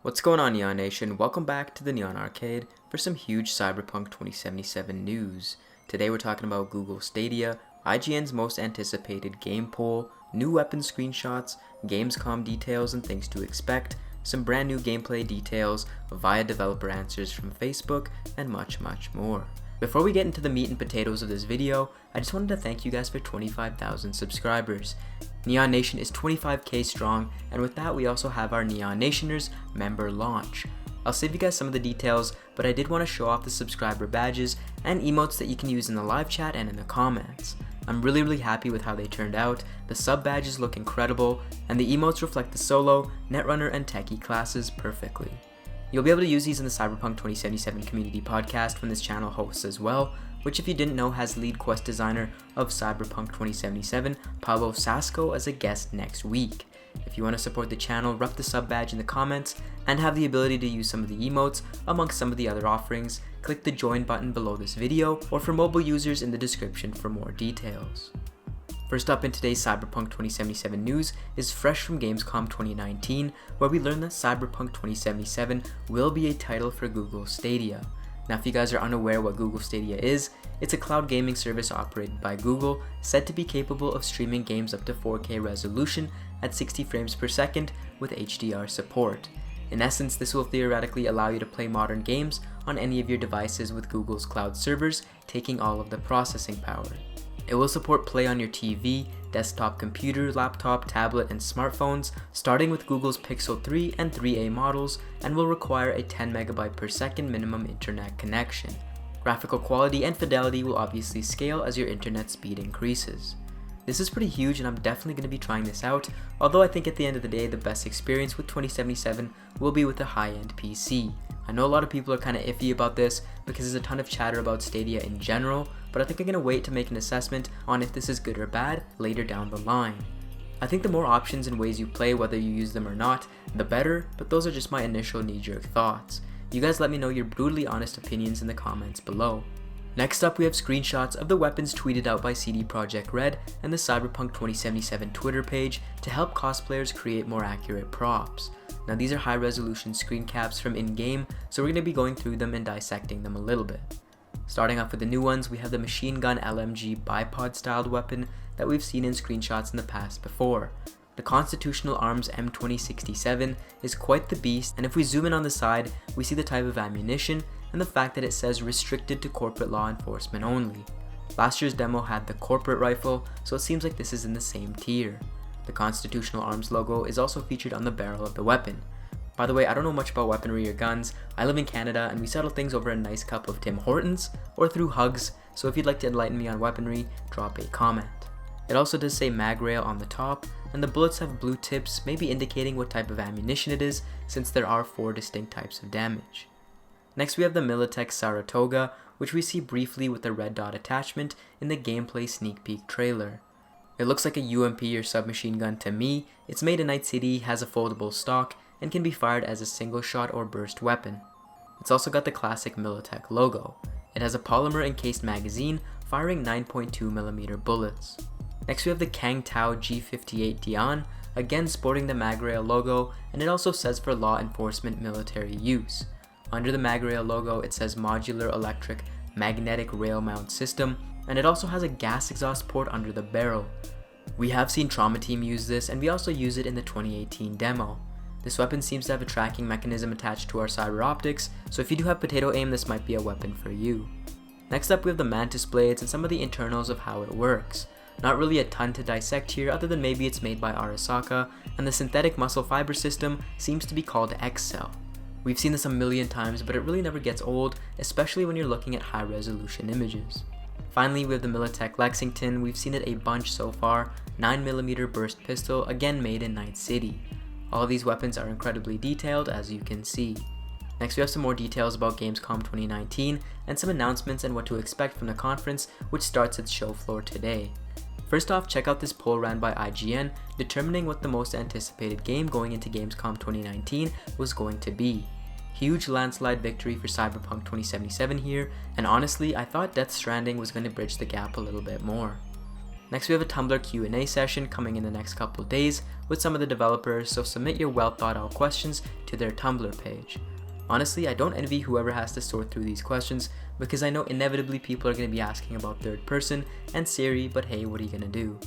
What's going on, Neon Nation? Welcome back to the Neon Arcade for some huge Cyberpunk 2077 news. Today we're talking about Google Stadia, IGN's most anticipated game poll, new weapon screenshots, Gamescom details and things to expect, some brand new gameplay details via developer answers from Facebook, and much more. Before we get into the meat and potatoes of this video, I just wanted to thank you guys for 25,000 subscribers. Neon Nation is 25k strong, and with that we also have our Neon Nationers member launch. I'll save you guys some of the details, but I did want to show off the subscriber badges and emotes that you can use in the live chat and in the comments. I'm really happy with how they turned out. The sub badges look incredible, and the emotes reflect the solo, netrunner, and techie classes perfectly. You'll be able to use these in the Cyberpunk 2077 community podcast when this channel hosts as well, which if you didn't know has lead quest designer of Cyberpunk 2077, Pablo Sasco, as a guest next week. If you want to support the channel, rep the sub badge in the comments, and have the ability to use some of the emotes amongst some of the other offerings, click the join button below this video, or for mobile users in the description for more details. First up in today's Cyberpunk 2077 news is fresh from Gamescom 2019, where we learned that Cyberpunk 2077 will be a title for Google Stadia. Now if you guys are unaware what Google Stadia is, it's a cloud gaming service operated by Google, said to be capable of streaming games up to 4K resolution at 60 frames per second with HDR support. In essence, this will theoretically allow you to play modern games on any of your devices with Google's cloud servers taking all of the processing power. It will support play on your TV, desktop computer, laptop, tablet, and smartphones, starting with Google's Pixel 3 and 3a models, and will require a 10 MB per second minimum internet connection. Graphical quality and fidelity will obviously scale as your internet speed increases. This is pretty huge, and I'm definitely going to be trying this out, although I think at the end of the day the best experience with 2077 will be with a high-end PC. I know a lot of people are kind of iffy about this because there's a ton of chatter about Stadia in general, but I think I'm going to wait to make an assessment on if this is good or bad later down the line. I think the more options and ways you play, whether you use them or not, the better, but those are just my initial knee-jerk thoughts. You guys let me know your brutally honest opinions in the comments below. Next up, we have screenshots of the weapons tweeted out by CD Projekt Red and the Cyberpunk 2077 Twitter page to help cosplayers create more accurate props. Now these are high resolution screen caps from in-game, so we're going to be going through them and dissecting them a little bit. Starting off with the new ones, we have the machine gun LMG bipod styled weapon that we've seen in screenshots in the past before. The Constitutional Arms M2067 is quite the beast, and if we zoom in on the side, we see the type of ammunition and the fact that it says restricted to corporate law enforcement only. Last year's demo had the corporate rifle, so it seems like this is in the same tier. The Constitutional Arms logo is also featured on the barrel of the weapon. By the way, I don't know much about weaponry or guns. I live in Canada and we settle things over a nice cup of Tim Hortons or through hugs, so if you'd like to enlighten me on weaponry, drop a comment. It also does say mag rail on the top, and the bullets have blue tips, maybe indicating what type of ammunition it is, since there are 4 distinct types of damage. Next we have the Militech Saratoga, which we see briefly with the red dot attachment in the gameplay sneak peek trailer. It looks like a UMP or submachine gun to me. It's made in Night City, has a foldable stock, and can be fired as a single shot or burst weapon. It's also got the classic Militech logo. It has a polymer encased magazine firing 9.2mm bullets. Next we have the Kang Tao G58 Dian, again sporting the Magrail logo, and it also says for law enforcement military use. Under the Magrail logo it says modular electric magnetic rail mount system, and it also has a gas exhaust port under the barrel. We have seen Trauma Team use this, and we also use it in the 2018 demo. This weapon seems to have a tracking mechanism attached to our cyber optics, so if you do have potato aim, this might be a weapon for you. Next up we have the Mantis Plates and some of the internals of how it works. Not really a ton to dissect here, other than maybe it's made by Arasaka, and the synthetic muscle fiber system seems to be called X-Cell. We've seen this a million times, but it really never gets old, especially when you're looking at high resolution images. Finally, we have the Militech Lexington. We've seen it a bunch so far, 9mm burst pistol, again made in Night City. All of these weapons are incredibly detailed, as you can see. Next we have some more details about Gamescom 2019 and some announcements and what to expect from the conference, which starts its show floor today. First off, check out this poll ran by IGN determining what the most anticipated game going into Gamescom 2019 was going to be. Huge landslide victory for Cyberpunk 2077 here, and honestly I thought Death Stranding was going to bridge the gap a little bit more. Next we have a Tumblr Q&A session coming in the next couple days with some of the developers, so submit your well thought out questions to their Tumblr page. Honestly, I don't envy whoever has to sort through these questions because I know inevitably people are going to be asking about third person and ciri, but hey, what are you going to do?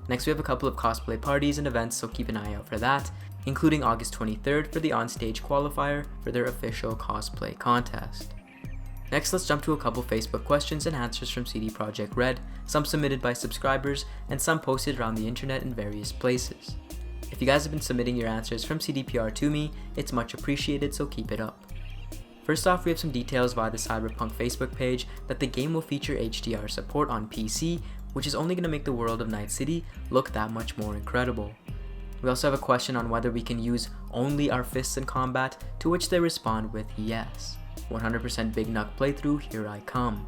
Next we have a couple of cosplay parties and events, so keep an eye out for that, including August 23rd for the onstage qualifier for their official cosplay contest. Next, let's jump to a couple Facebook questions and answers from CD Projekt Red, some submitted by subscribers and some posted around the internet in various places. If you guys have been submitting your answers from CDPR to me, it's much appreciated, so keep it up. First off, we have some details via the Cyberpunk Facebook page that the game will feature HDR support on PC, which is only going to make the world of Night City look that much more incredible. We also have a question on whether we can use only our fists in combat, to which they respond with yes. 100% Big Knuck playthrough, here I come.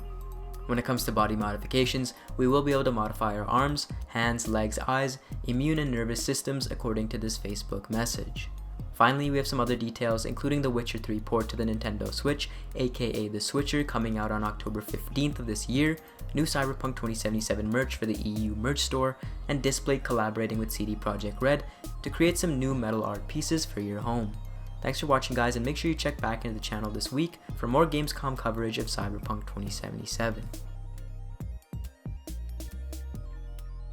When it comes to body modifications, we will be able to modify our arms, hands, legs, eyes, immune and nervous systems according to this Facebook message. Finally, we have some other details, including the Witcher 3 port to the Nintendo Switch, aka the Switcher, coming out on October 15th of this year, new Cyberpunk 2077 merch for the EU merch store, and Displate collaborating with CD Projekt Red to create some new metal art pieces for your home. Thanks for watching, guys, and make sure you check back into the channel this week for more Gamescom coverage of Cyberpunk 2077.